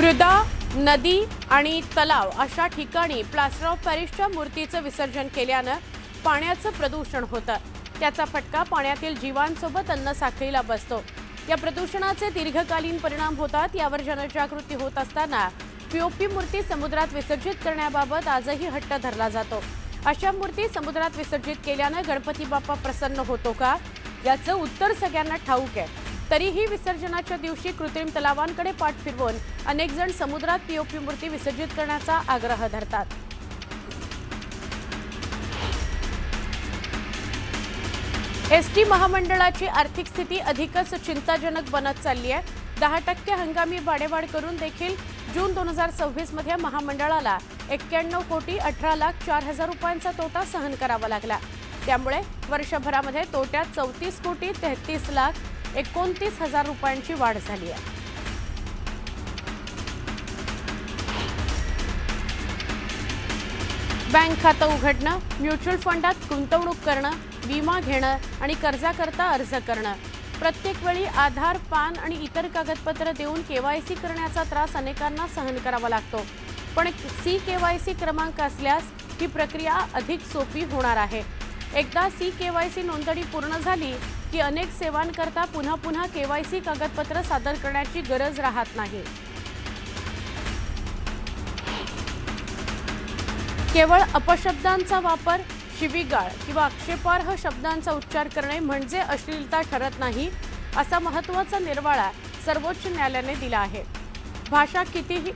मृदा, नदी आणि तलाव अशा ठिकाणी प्लास्टर ऑफ पॅरिसच्या मूर्तीचं विसर्जन केल्यानं पाण्याचं प्रदूषण होतं। त्याचा फटका पाण्यातील जीवांसोबत अन्न साखळीला बसतो। या प्रदूषणाचे दीर्घकालीन परिणाम होतात। यावर जनजागृती होत असताना पीओपी मूर्ती समुद्रात विसर्जित करण्याबाबत आजही हट्ट धरला जातो। अशा मूर्ती समुद्रात विसर्जित केल्यानं गणपती बाप्पा प्रसन्न होतो का, याचं उत्तर सगळ्यांना ठाऊक आहे। तरीही विसर्जनाच्या दिवशी कृत्रिम तलावांकडे पाठ फिरवून अनेक जण समुद्रात पीओपी मूर्ती विसर्जित करण्याचा आग्रह धरतात। एसटी महामंडळाची आर्थिक स्थिती अधिकच चिंताजनक बनत चालली आहे। 10% हंगामी भाडेवाढ करून देखील जून 2026 मध्ये महामंडळाला 91,18,04,000 रुपयांचा तोटा सहन करावा लागला। त्यामुळे वर्षभरामध्ये तोट्यात 34,33,29,000 रुपयांची वाढ झाली आहे। बँक खातं उघडणं, म्युच्युअल फंडात गुंतवणूक करणं, विमा घेणं आणि कर्जाकरता अर्ज करणं, प्रत्येक वेळी आधार, पान आणि इतर कागदपत्र देऊन केवायसी करण्याचा त्रास अनेकांना सहन करावा लागतो। पण CKYC क्रमांक असल्यास ही प्रक्रिया अधिक सोपी होणार आहे। एकदा CKYC नोंदणी पूर्ण झाली की अनेक सेवांकरता पुन्हा KYC कागदपत्र सादर करण्याची गरज राहत नाही। केवळ अपशब्दांचा वापर, शिवीगाळ किंवा आक्षेपार्ह शब्दांचा उच्चार करणे म्हणजे अश्लीलता ठरत नाही, असा महत्त्वाचा निर्वाळा सर्वोच्च न्यायालयाने दिला आहे। भाषा कितीही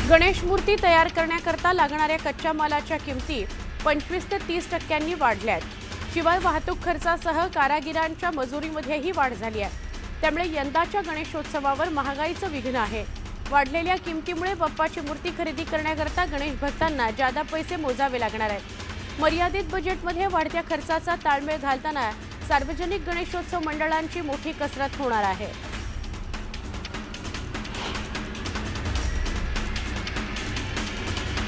गणेश मूर्ती तयार करण्याकरता लागणाऱ्या कच्च्या मालाच्या किमती 25 ते 30% वाढल्या आहेत। शिवाय वाहतूक खर्चासह कारागिरांच्या मजुरीमध्येही वाढ झाली आहे। त्यामुळे यंदाच्या गणेशोत्सवावर महागाईचं विघ्न आहे। वाढलेल्या किमतीमुळे बाप्पाची मूर्ती खरेदी करण्याकरता गणेश भक्तांना जादा पैसे मोजावे लागणार आहेत। मर्यादित बजेटमध्ये वाढत्या खर्चाचा ताळमेळ घालताना सार्वजनिक गणेशोत्सव मंडळांची मोठी कसरत होणार आहे।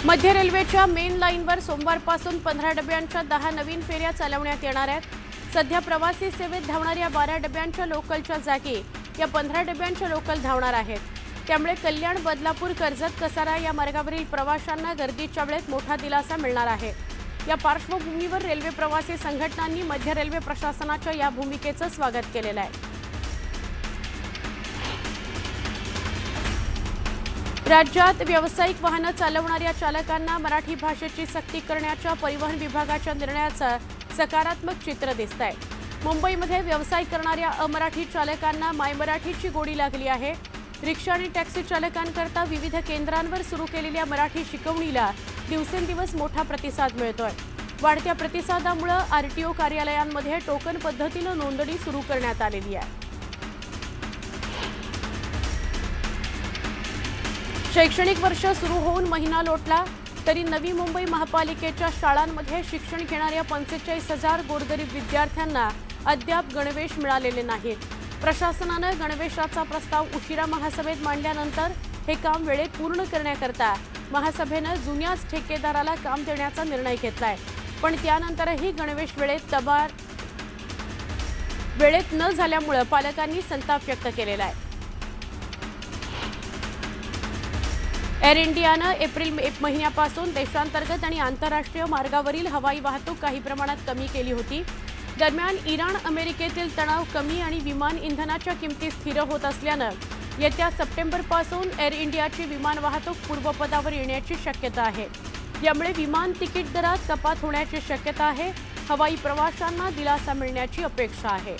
मध्य रेल्वेच्या मेन लाईनवर सोमवारपासून 15 डब्यांच्या 10 नवीन फेऱ्या चालवण्यात येणार आहेत। सध्या प्रवासी सेवेत धावणाऱ्या 12 डब्यांच्या लोकलच्या जागी या 15 डब्यांच्या लोकल धावणार आहेत। त्यामुळे कल्याण, बदलापूर, कर्जत, कसारा या मार्गावरील प्रवाशांना गर्दीच्या वेळेत मोठा दिलासा मिळणार आहे। या पार्श्वभूमीवर रेल्वे प्रवासी संघटनांनी मध्य रेल्वे प्रशासनाच्या या भूमिकेचं स्वागत केलेलं आहे। राज्यात व्यावसायिक वाहनं चालवणाऱ्या चालकांना मराठी भाषेची सक्ती करण्याच्या परिवहन विभागाच्या निर्णयाचं सकारात्मक चित्र दिसतंय। मुंबईमध्ये व्यवसाय करणाऱ्या अमराठी चालकांना माय मराठीची गोडी लागली आहे। रिक्षा आणि टॅक्सी चालकांकरता विविध केंद्रांवर सुरू केलेल्या मराठी शिकवणीला दिवसेंदिवस मोठा प्रतिसाद मिळतोय। वाढत्या प्रतिसादामुळे RTO कार्यालयांमध्ये टोकन पद्धतीनं नोंदणी सुरू करण्यात आलेली आहे। शैक्षणिक वर्ष सुरू होऊन महिना लोटला तरी नवी मुंबई महापालिकेच्या शाळांमध्ये शिक्षण घेणाऱ्या 45,000 गोरगरीब विद्यार्थ्यांना अद्याप गणवेश मिळालेले नाहीत। प्रशासनानं गणवेशाचा प्रस्ताव उशिरा महासभेत मांडल्यानंतर हे काम वेळेत पूर्ण करण्याकरता महासभेनं जुन्याच ठेकेदाराला काम देण्याचा निर्णय घेतलाय। पण त्यानंतरही गणवेश वेळेत न झाल्यामुळे पालकांनी संताप व्यक्त केलेला आहे। एअर इंडियानं एप्रिल महिन्यापासून देशांतर्गत आणि आंतरराष्ट्रीय मार्गावरील हवाई वाहतूक काही प्रमाणात कमी केली होती। दरम्यान इराण अमेरिकेतील तणाव कमी आणि विमान इंधनाच्या किमती स्थिर होत असल्यानं येत्या सप्टेंबरपासून एअर इंडियाची विमान वाहतूक पूर्वपदावर येण्याची शक्यता आहे। यामुळे विमान तिकीट दरात कपात होण्याची शक्यता आहे। हवाई प्रवाशांना दिलासा मिळण्याची अपेक्षा आहे।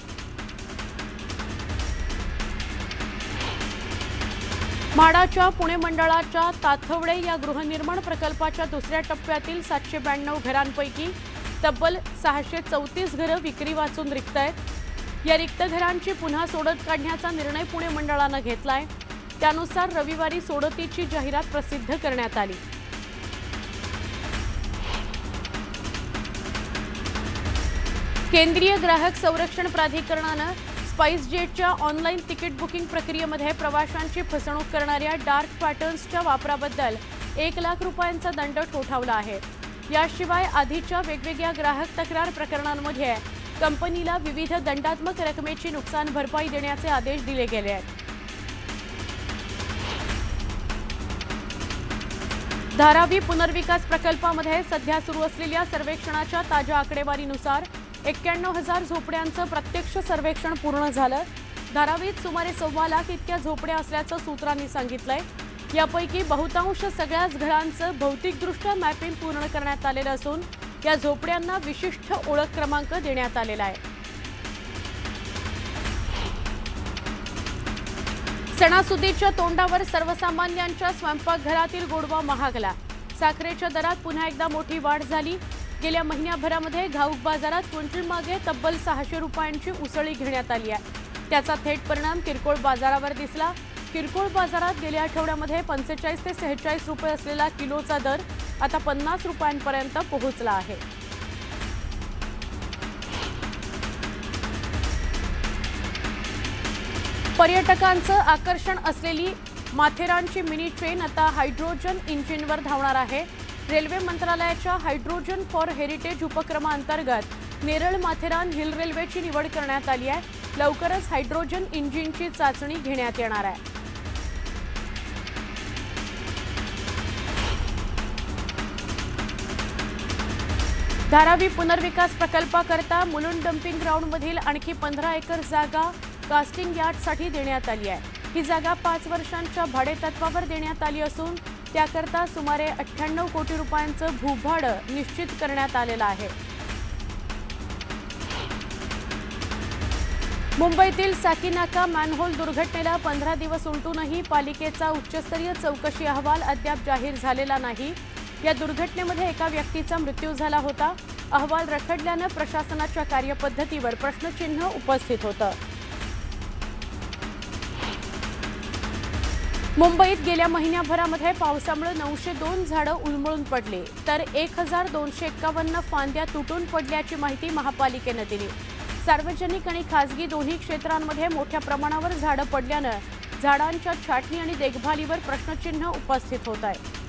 म्हाडाच्या पुणे मंडळाच्या ताथवडे या गृहनिर्माण प्रकल्पाच्या दुसऱ्या टप्प्यातील 792 घरांपैकी तब्बल 634 घरं विक्री वाचून रिक्त आहेत। या रिक्त घरांची पुन्हा सोडत काढण्याचा निर्णय पुणे मंडळानं घेतलाय। त्यानुसार रविवारी सोडतीची जाहिरात प्रसिद्ध करण्यात आली। केंद्रीय ग्राहक संरक्षण प्राधिकरणानं स्पाइसजेटच्या ऑनलाईन तिकीट बुकिंग प्रक्रियेमध्ये प्रवाशांची फसवणूक करणाऱ्या डार्क पॅटर्न्सच्या वापराबद्दल 1 लाख रुपयांचा दंड ठोठावला आहे। याशिवाय आधीच्या वेगवेगळ्या ग्राहक तक्रार प्रकरणांमध्ये कंपनीला विविध दंडात्मक रकमेची नुकसान भरपाई देण्याचे आदेश दिले गेले आहेत। धारावी पुनर्विकास प्रकल्पामध्ये सध्या सुरू असलेल्या सर्वेक्षणाच्या ताज्या आकडेवारीनुसार 91,000 झोपड्यांचं प्रत्यक्ष सर्वेक्षण पूर्ण झालं। धारावीत सुमारे 1.25 लाख इतक्या झोपड्या असल्याचं सूत्रांनी सांगितलंय। यापैकी बहुतांश सगळ्याच घरांचं भौतिकदृष्ट्या मॅपिंग पूर्ण करण्यात आलेलं असून या झोपड्यांना विशिष्ट ओळख क्रमांक देण्यात आलेला आहे। सणासुदीच्या तोंडावर सर्वसामान्यांच्या स्वयंपाकघरातील गोडवा महागला। साखरेच्या दरात पुन्हा एकदा मोठी वाढ झाली। गेल्या महिन्याभरामध्ये घाऊक बाजारात क्विंटल मागे तब्बल 600 रुपयांची उसळी घेण्यात आली आहे। त्याचा थेट परिणाम किरकोळ बाजारावर दिसला। किरकोळ बाजारात गेल्या आठवड्यामध्ये 45 ते 46 रुपये असलेला किलोचा दर आता 50 रुपयांपर्यंत पोहोचला आहे। पर्यटकांचं आकर्षण असलेली माथेरानची मिनी ट्रेन आता हायड्रोजन इंजिनवर धावणार आहे। रेल्वे मंत्रालयाच्या हायड्रोजन फॉर हेरिटेज उपक्रमांतर्गत नेरळ माथेरान हिल रेल्वेची निवड करण्यात आली आहे। लवकरच हायड्रोजन इंजिनची चाचणी घेण्यात येणार आहे। धारावी पुनर्विकास प्रकल्पाकरता मुलुंड डम्पिंग ग्राउंडमधील आणखी 15 एकर जागा कास्टिंग यार्डसाठी देण्यात आली आहे। ही जागा 5 वर्षांच्या भाडेतत्वावर देण्यात आली असून त्याकरता सुमारे 98 कोटी रुपयांचं भूभाडं निश्चित करण्यात आलेलं आहे। मुंबईतील साकीनाका मॅनहोल दुर्घटनेला 15 दिवस उलटूनही पालिकेचा उच्चस्तरीय चौकशी अहवाल अद्याप जाहीर झालेला नाही। या दुर्घटनेमध्ये एका व्यक्तीचा मृत्यू झाला होता। अहवाल रखडल्यानं प्रशासनाच्या कार्यपद्धतीवर प्रश्नचिन्ह उपस्थित होतं। मुंबईत गेल्या महिन्याभरामध्ये पावसामुळे 902 झाडं उन्मळून पडली तर 1251 फांद्या तुटून पडल्याची माहिती महापालिकेने दिली। सार्वजनिक आणि खासगी दोन्ही क्षेत्रांमध्ये मोठ्या प्रमाणावर झाडं पडल्यानं झाडांच्या छाटणी आणि देखभालीवर प्रश्नचिन्ह उपस्थित होत आहे।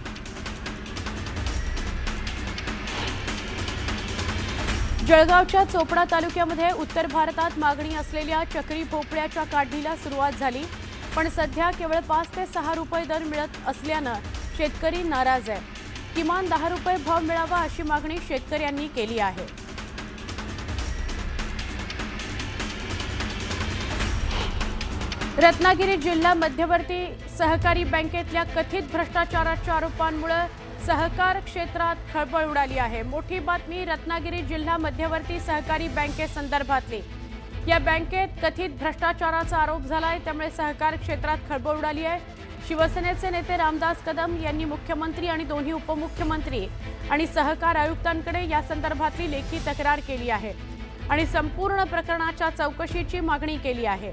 जळगावच्या चोपडा तालुक्यामध्ये उत्तर भारतात मागणी असलेल्या चक्री भोपळ्याच्या काढणीला सुरुवात झाली, पण सध्या केवळ 5 ते 6 रुपये दर मिळत असल्यानं शेतकरी नाराज आहे। किमान 10 रुपये भाव मिळावा अशी मागणी शेतकऱ्यांनी केली आहे। रत्नागिरी जिल्हा मध्यवर्ती सहकारी बँकेतल्या कथित भ्रष्टाचाराच्या आरोपांमुळे सहकार क्षेत्रात खळबळ उडाली आहे। मोठी बातमी रत्नागिरी जिल्हा मध्यवर्ती सहकारी बँकेसंदर्भातली। या बँकेत कथित भ्रष्टाचाराचा आरोप झालाय, त्यामुळे सहकार क्षेत्रात खळबळ उडाली आहे। शिवसेनेचे नेते रामदास कदम यांनी मुख्यमंत्री आणि दोन्ही उपमुख्यमंत्री आणि सहकार आयुक्तांकडे या संदर्भातली लेखी तक्रार केली आहे आणि संपूर्ण प्रकरणाच्या चौकशीची मागणी केली आहे।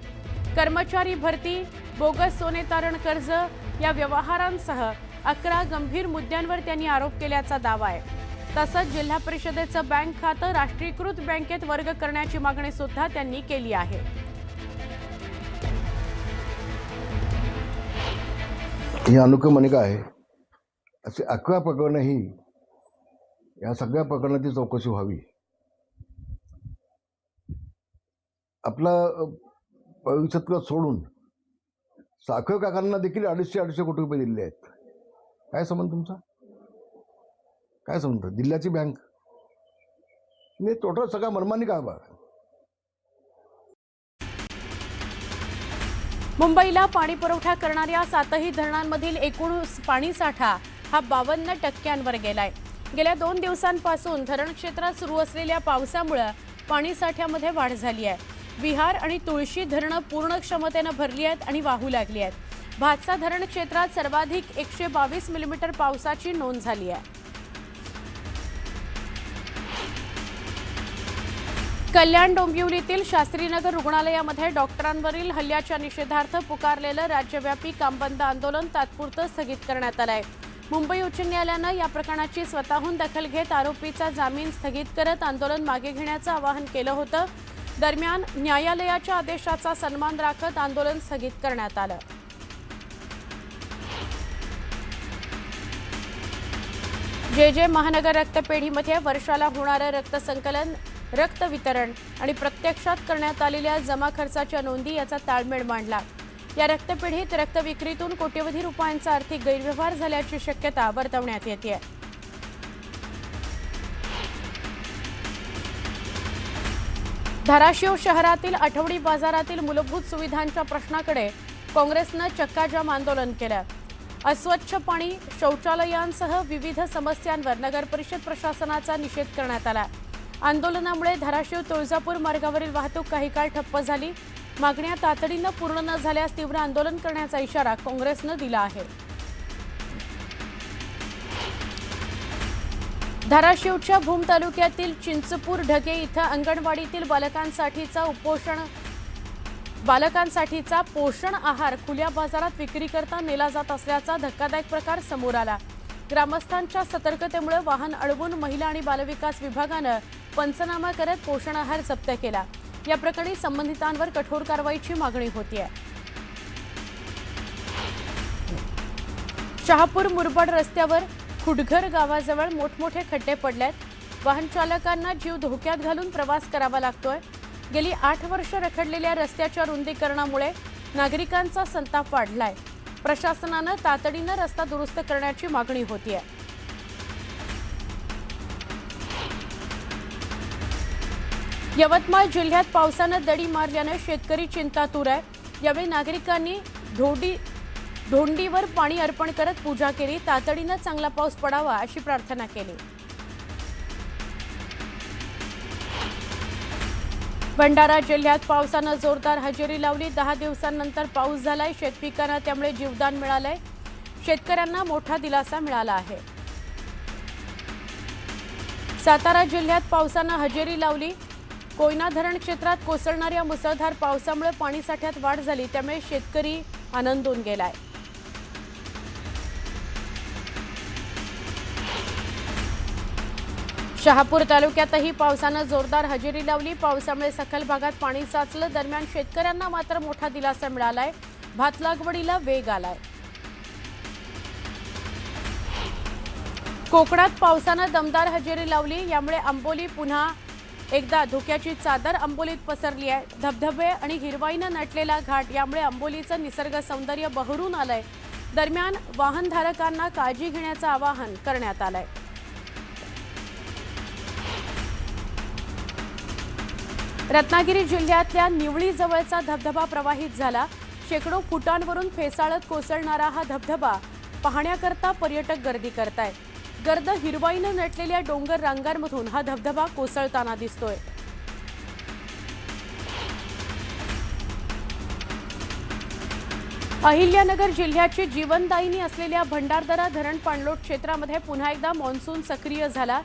कर्मचारी भरती, बोगस सोने तारण कर्ज या व्यवहारांसह 11 गंभीर मुद्द्यांवर त्यांनी आरोप केल्याचा दावा आहे। तसंच जिल्हा परिषदेचं बँक खातं राष्ट्रीयकृत बँकेत वर्ग करण्याची मागणी सुद्धा त्यांनी केली आहे। ही अनुक्रमणिका आहे। असे 11 प्रकरणंही या सगळ्या प्रकरणाची चौकशी व्हावी। आपला भविष्यत्व सोडून साखर कारखान्यांना देखील 250 कोटी रुपये दिलेले आहेत। काय संबंध तुमचा? काय संबंध? जिल्ह्याची बँक नाही, टोटल सगळा मनमानी कारभार। मुंबईला पाणी पुरवठा करणाऱ्या 7ही धरणांमधील एकूण पाणीसाठा हा 52% गेलाय। गेल्या 2 दिवसांपासून धरण क्षेत्रात सुरू असलेल्या पावसामुळे पाणीसाठ्यामध्ये वाढ झाली आहे। विहार आणि तुळशी धरणं पूर्ण क्षमतेने भरली आहेत आणि वाहू लागली आहेत। भातसा धरण क्षेत्रात सर्वाधिक 122 मिलीमीटर पावसाची नोंद झाली आहे। कल्याण डोंबिवलीतील शास्त्रीनगर रुग्णालयामध्ये डॉक्टरांवरील हल्ल्याच्या निषेधार्थ पुकारलेलं राज्यव्यापी कामबंद आंदोलन तात्पुरतं स्थगित करण्यात आलं आहे। मुंबई उच्च न्यायालयानं या प्रकरणाची स्वतःहून दखल घेत आरोपीचा जामीन स्थगित करत आंदोलन मागे घेण्याचं आवाहन केलं होतं। दरम्यान न्यायालयाच्या आदेशाचा सन्मान राखत आंदोलन स्थगित करण्यात आलं। जे महानगर रक्तपेढीमध्ये वर्षाला होणारं रक्तसंकलन रक्त वितरण आणि प्रत्यक्षात करण्यात आलेल्या जमा खर्चाच्या नोंदी याचा ताळमेळ मांडला। या रक्तपेढीत रक्त विक्रीतून कोट्यवधी रुपयांचा आर्थिक गैरव्यवहार झाल्याची शक्यता वर्तवण्यात येते। धाराशिव शहरातील आठवडी बाजारातील मूलभूत सुविधांच्या प्रश्नाकडे काँग्रेसनं चक्काजाम आंदोलन केलं। अस्वच्छ पाणी, शौचालयांसह विविध समस्यांवर नगर परिषद प्रशासनाचा निषेध करण्यात आला। आंदोलनामुळे धाराशिव तुळजापूर मार्गावरील वाहतूक काही काळ ठप्प झाली। मागण्या तातडीनं पूर्ण न झाल्यास तीव्र आंदोलन करण्याचा इशारा काँग्रेसनं दिला आहे। धाराशिवच्या भूम तालुक्यातील चिंचपूर ढगे इथं अंगणवाडीतील बालकांसाठीचा पोषण आहार खुल्या बाजारात विक्रीकरता नेला जात असल्याचा धक्कादायक प्रकार समोर आला। ग्रामस्थांच्या सतर्कतेमुळे वाहन अडवून महिला आणि बालविकास विभागानं पंचनामा करत पोषण आहार जप्त केला। या प्रकरणी संबंधितांवर कठोर कारवाईची मागणी होतीये। शहापूर मुरबाड रस्त्यावर खुडघर गावाजवळ मोठमोठे खड्डे पडलेत। वाहन चालकांना जीव धोक्यात घालून प्रवास करावा लागतोय। गेली 8 वर्ष रखडलेल्या रस्त्याच्या रुंदीकरणामुळे नागरिकांचा संताप वाढलाय। प्रशासनानं तातडीनं रस्ता दुरुस्त करण्याची मागणी होतीये। यवतमाळ जिल्ह्यात पावसानं दडी मारल्यानं शेतकरी चिंतातूर आहे। यावेळी नागरिकांनी धोंडीवर पाणी अर्पण करत पूजा केली। तातडीनं चांगला पाऊस पडावा अशी प्रार्थना केली। भंडारा जिल्ह्यात पावसानं जोरदार हजेरी लावली। 10 दिवसांनंतर पाऊस झालाय। शेतपिकांना त्यामुळे जीवदान मिळालंय। शेतकऱ्यांना मोठा दिलासा मिळाला आहे। सातारा जिल्ह्यात पावसानं हजेरी लावली। कोयना धरण क्षेत्रात कोसळणाऱ्या मुसळधार पावसामुळे पाणीसाठ्यात वाढ झाली। त्यामुळे शेतकरी आनंदून गेलाय। शहापूर तालुक्यातही पावसानं जोरदार हजेरी लावली। पावसामुळे सखल भागात पाणी साचलं। दरम्यान शेतकऱ्यांना मात्र मोठा दिलासा मिळालाय। भात लागवडीला वेग आलाय। कोकणात पावसानं दमदार हजेरी लावली। यामुळे आंबोली पुन्हा एकदा धोक्याची चादर आंबोलीत पसरली आहे। धबधबे आणि हिरवाईनं नटलेला घाट यामुळे आंबोलीचं निसर्ग सौंदर्य बहरून आलंय। दरम्यान वाहनधारकांना काळजी घेण्याचं आवाहन करण्यात आलंय। रत्नागिरी जिल्ह्यातल्या निवळी जवळचा धबधबा प्रवाहित झाला। शेकडो फुटांवरून फेसाळत कोसळणारा हा धबधबा पाहण्याकरता पर्यटक गर्दी करतायत। गर्द हिरवाईनं नटलेल्या डोंगर रांगांमधून हा धबधबा कोसळताना दिसतोय। अहिल्यानगर जिल्ह्याची जीवनदायिनी असलेल्या भंडारदरा धरण पाणलोट क्षेत्रामध्ये पुन्हा एकदा मान्सून सक्रिय झाला।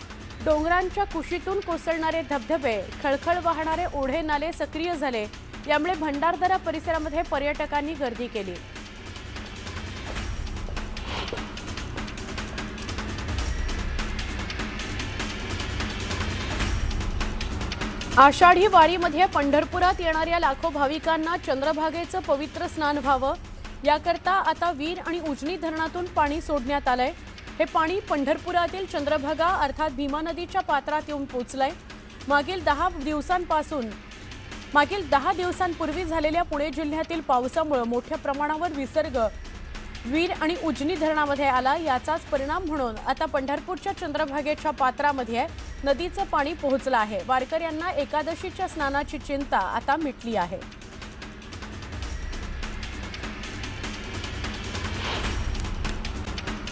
डोंगरांच्या कुशीतून कोसळणारे धबधबे, खळखळ वाहणारे ओढे नाले सक्रिय झाले। यामुळे भंडारदरा परिसरामध्ये पर्यटकांनी गर्दी केली। आषाढी वारीमध्ये पंढरपुरात येणाऱ्या लाखो भाविकांना चंद्रभागेचं पवित्र स्नान व्हावं याकरता आता वीर आणि उजनी धरणातून पाणी सोडण्यात आलंय। हे पाणी पंढरपुरातील चंद्रभागा अर्थात भीमा नदीच्या पात्रात येऊन पोहोचलंय। मागील 10 दिवसांपूर्वी झालेल्या पुणे जिल्ह्यातील पावसामुळे मोठ्या प्रमाणावर विसर्ग वीर आणि उजनी धरणामध्ये आला। याचाच परिणाम म्हणून आता पंढरपूरच्या चंद्रभागेच्या पात्रामध्ये नदीचं पाणी पोहोचलं आहे। वारकऱ्यांना एकादशीच्या स्नानाची चिंता आता मिटली आहे।